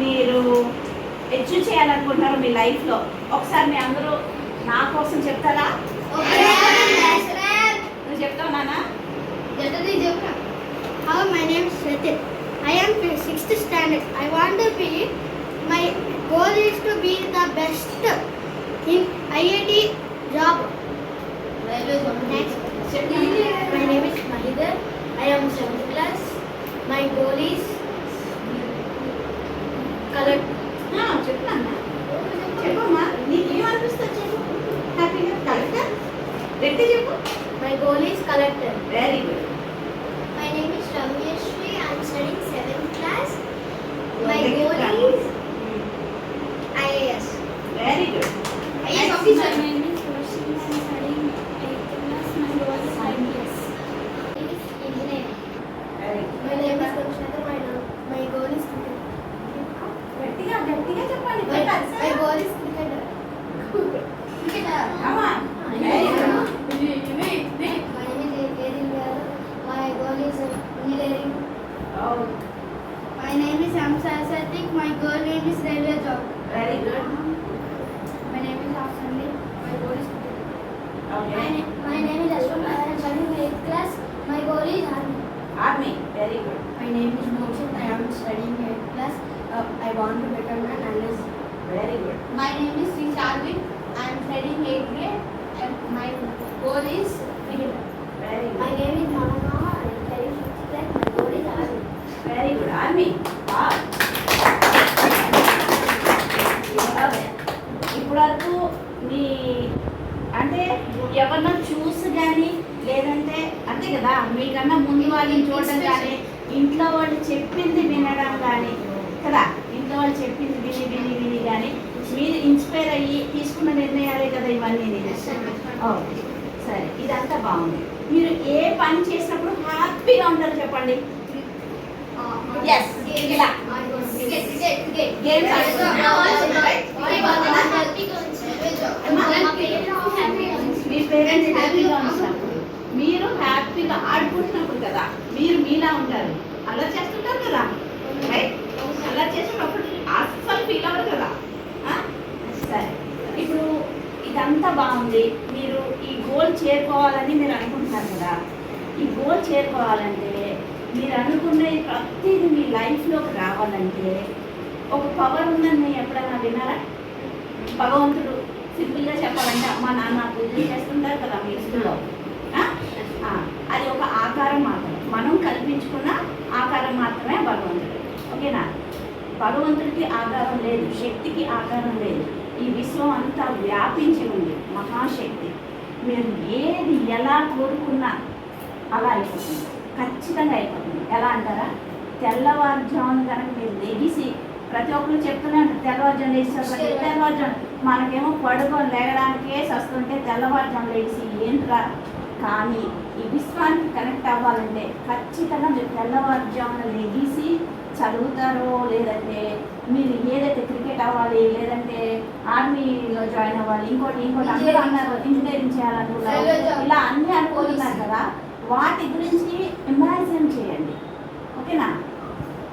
మీరు అచీవ్ చేయాలనుకుంటున్నారు మీ లైఫ్లో? ఒకసారి మీ అందరూ నా కోసం చెప్తారా? నువ్వు చెప్తావు నాన్న? Hello, my name is Sritin. I am in 6th standard. I want to be, my goal is to be the best in IIT job. Next. My name is Mahidar. I am 7th class. My goal is collect. చెప్పు నాన్న, చెప్పమ్మా. నీకు ఏమనిపిస్తుంది చెప్పు. హ్యాపీగా collector Reddy చెప్పు. My goal is collector. Very good. My name is Ramyashri. I am studying 7th class. My goal is IAS. Very good. IAS officer. My name is Roshni. I am studying 8th class. My goal is IPS. Engineering. Very good. My name is Kamshata. My goal is cricket. గట్టిగా గట్టిగా చెప్పండి. My goal is cricketer. Cricketer. అమ్మా very good. My name is Edin. My goal is engineering. My name is Hamza Satik. My goal name is railway job. Very good. My name is Afsani. My goal is cricket. Okay. My name is Ashwin. I am studying 8th class. My goal is army. Army. Very good. My name is Mokshit. I am studying 8th class. I want to become an analyst. Very good. My name is Sri Sharvin. I am studying 8th grade. And my goal is cricketer. Very My good. name is Mama. I am studying 6th class. My goal is army. Very good. Army. ఇప్పుడు వరకు మీ అంటే ఎవరినో చూసి కానీ లేదంటే అంతే కదా, మీకన్నా ముందు వాళ్ళని చూడడం కానీ ఇంట్లో వాళ్ళు చెప్పింది వినడం కానీ కదా, ఇంట్లో వాళ్ళు చెప్పింది విని విని విని కానీ మీరు ఇన్స్పైర్ అయ్యి తీసుకున్న నిర్ణయాలే కదా ఇవన్నీ. ఓకే సరే, ఇదంతా బాగుంది. మీరు ఏ పని చేసినప్పుడు హ్యాపీగా ఉంటారు చెప్పండి. Yes, ఇలా గేమ్స్ మీ పేరెంట్స్ హ్యాపీగా ఉంచినప్పుడు, మీరు హ్యాపీగా ఆడుకుంటున్నప్పుడు కదా మీరు మీలా ఉంటారు. అలా చేస్తుంటారు కదా, రైట్? అలా చేసినప్పుడు అస్సలు ఫీల్ అవ్వరు కదా. సరే, ఇప్పుడు ఇదంతా బాగుంది. మీరు ఈ గోల్ చేరుకోవాలని మీరు అనుకుంటున్నారు కదా. ఈ గోల్ చేరుకోవాలంటే మీరు అనుకునే ప్రతిదీ మీ లైఫ్లోకి రావాలంటే ఒక పవర్ ఉందని ఎప్పుడైనా విన్నారా? భగవంతుడు సింపుల్గా చెప్పాలంటే అమ్మ నాన్న పూజలు చేస్తుంటారు కదా మీ స్కూల్లో. అది ఒక ఆకారం మాత్రమే, మనం కల్పించుకున్న ఆకారం మాత్రమే భగవంతుడు. ఓకేనా? భగవంతుడికి ఆకారం లేదు, శక్తికి ఆకారం లేదు. ఈ విశ్వం అంతా వ్యాపించి ఉంది మహాశక్తి. మీరు ఏది ఎలా కోరుకున్నా అలా అయిపోతుంది, ఖచ్చితంగా అయిపోతుంది. ఎలా అంటారా? తెల్లవారుజామున కనుక మీరు లెగిసి, ప్రతి ఒక్కరు చెప్తూనే ఉంటారు తెల్లవారుజాము లేచి, తెల్లవారుజాము మనకేమో పడుకొని లేగడానికే వస్తుంటే తెల్లవారుజాము లేచి ఏంట్రా. కానీ ఈ విశ్వానికి కనెక్ట్ అవ్వాలంటే ఖచ్చితంగా మీరు తెల్లవారుజామున లెగిసి చదువుతారో, లేదంటే మీరు ఏదైతే క్రికెట్ అవ్వాలి, లేదంటే ఆర్మీలో జాయిన్ అవ్వాలి, ఇంకోటి అందరూ అన్నారు ఇంజనీరింగ్ చేయాలనుకున్నారు, ఇలా అన్నీ అనుకుంటున్నారు కదా. వాటి గురించి ఇమాజిన్ చేయండి. ఓకేనా?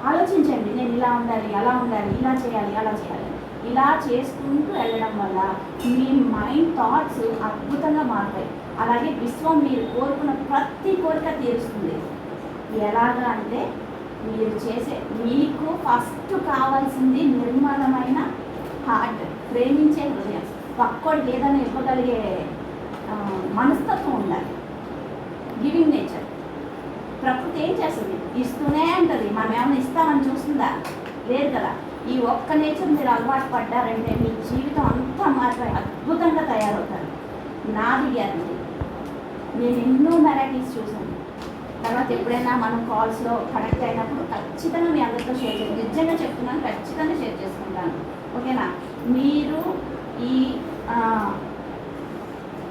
ఆలోచించండి, నేను ఇలా ఉండాలి, అలా ఉండాలి, ఇలా చేయాలి, అలా చేయాలి. ఇలా చేసుకుంటూ వెళ్ళడం వల్ల మీ మైండ్ థాట్స్ అద్భుతంగా మారుతాయి. అలాగే విశ్వం మీరు కోరుకున్న ప్రతి కోరిక తీరుస్తుంది. ఎలాగా అంటే మీరు చేసే, మీకు ఫస్ట్ కావాల్సింది నిర్మలమైన హార్ట్, ప్రేమించే హృదయం, పక్కోడికి ఏదైనా ఇవ్వగలిగే మనస్తత్వం ఉండాలి. Giving nature. ప్రకృతి ఏం చేస్తుంది? ఇస్తూనే ఉంటుంది. మనం ఏమైనా ఇస్తామని చూస్తుందా? లేదు కదా. ఈ ఒక్క నేచర్ మీరు అలవాటు పడ్డారంటే మీ జీవితం అంతా మారిపోయి అద్భుతంగా తయారవుతారు. నాది గ్యారంటీ. నేను ఎన్నో మెరాకిల్స్ చూసాను. తర్వాత ఎప్పుడైనా మనం కాల్స్లో కనెక్ట్ అయినప్పుడు ఖచ్చితంగా మీ అందరితో షేర్ చేస్తాను. నిజంగా చెప్తున్నాను, ఖచ్చితంగా షేర్ చేసుకుంటాను. ఓకేనా? మీరు ఈ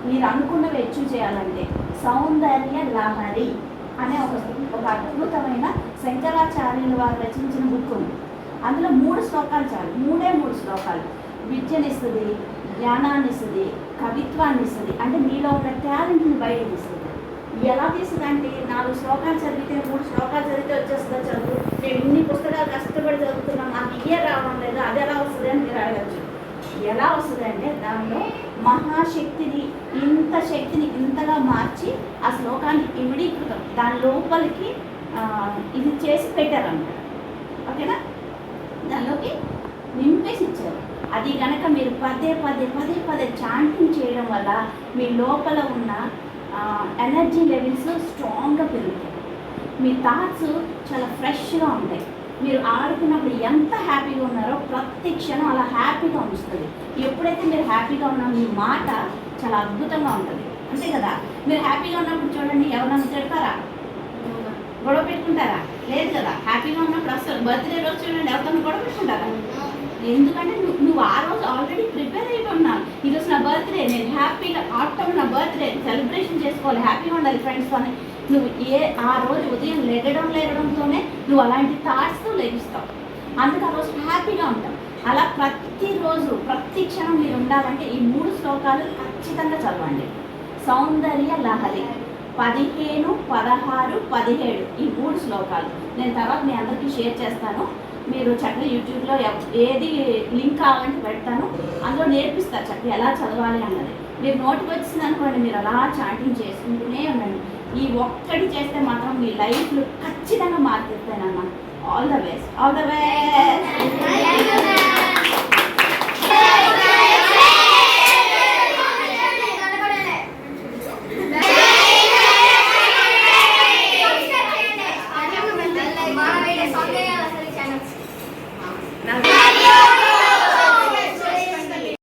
మీరు అనుకున్నవి అచీవ్ చేయాలంటే సౌందర్య లహరి అనే ఒక అద్భుతమైన శంకరాచార్యుల వారు రచించిన బుక్ ఉంది. అందులో 3 శ్లోకాలు చాలు, 3 శ్లోకాలు. విద్యనిస్తుంది, జ్ఞానాన్ని ఇస్తుంది, కవిత్వాన్ని ఇస్తుంది. అంటే మీలో ఉన్న టాలెంట్ని బయటకు ఇస్తుంది. ఎలా తీస్తుంది అంటే 4 శ్లోకాలు చదివితే 3 శ్లోకాలు చదివితే వచ్చేస్తుందా చదువు. నేను ఇన్ని పుస్తకాలు కష్టపడి చదువుతున్నాను, నాకు ఇయే రావడం అది ఎలా వస్తుంది అని మీరు అడగచ్చు. ఎలా వస్తుంది అంటే దానిలో మహాశక్తిని, ఇంత శక్తిని ఇంతగా మార్చి ఆ శ్లోకాన్ని ఇమిడీకృతం దాని లోపలికి ఇది చేసి పెట్టారన్నమాట. ఓకేనా, దానిలోకి నింపేసి ఇచ్చారు. అది కనుక మీరు పదే పదే పదే పదే చాంటింగ్ చేయడం వల్ల మీ లోపల ఉన్న ఎనర్జీ లెవెల్స్ స్ట్రాంగ్గా పెరుగుతాయి. మీ థాట్స్ చాలా ఫ్రెష్గా ఉంటాయి. మీరు ఆడుకున్నప్పుడు ఎంత హ్యాపీగా ఉన్నారో ప్రతి క్షణం అలా హ్యాపీగా ఉంచుతుంది. ఎప్పుడైతే మీరు హ్యాపీగా ఉన్నారో మీ మాట చాలా అద్భుతంగా ఉంటుంది. అంతే కదా, మీరు హ్యాపీగా ఉన్నప్పుడు చూడండి, ఎవరైనా తిడతారా, గొడవ పెట్టుకుంటారా? లేదు కదా. హ్యాపీగా ఉన్నప్పుడు అసలు బర్త్డే రోజు చూడండి, ఎవరితో గొడవ పెట్టుకుంటారా? ఎందుకంటే నువ్వు ఆ రోజు ఆల్రెడీ ప్రిపేర్ అయిపోయి ఉన్నావు. ఈరోజు నా బర్త్డే, నేను హ్యాపీగా ఆఫ్టర్ నా బర్త్డే సెలబ్రేషన్ చేసుకోవాలి, హ్యాపీగా ఉండాలి ఫ్రెండ్స్తోనే. నువ్వు ఆ రోజు ఉదయం లేగడంతోనే నువ్వు అలాంటి థాట్స్తో లెగిస్తావు. అందుకు ఆ రోజు హ్యాపీగా ఉంటావు. అలా ప్రతిరోజు ప్రతి క్షణం మీరు ఉండాలంటే ఈ 3 శ్లోకాలు ఖచ్చితంగా చదవండి. సౌందర్య లహరి 15, 16, 17 ఈ 3 శ్లోకాలు నేను తర్వాత మీ అందరికీ షేర్ చేస్తాను. మీరు చక్కగా యూట్యూబ్లో ఏది లింక్ కావాలంటే పెడతాను, అందులో నేర్పిస్తారు చక్కగా ఎలా చదవాలి అన్నది. మీరు నోటికి వచ్చింది అనుకోండి, మీరు అలా చాటింగ్ చేసుకుంటూనే ఉండండి. ఈ ఒక్కటి చేస్తే మాత్రం మీ లైఫ్లో ఖచ్చితంగా మార్కెస్తానమ్మా. All the best, all the best.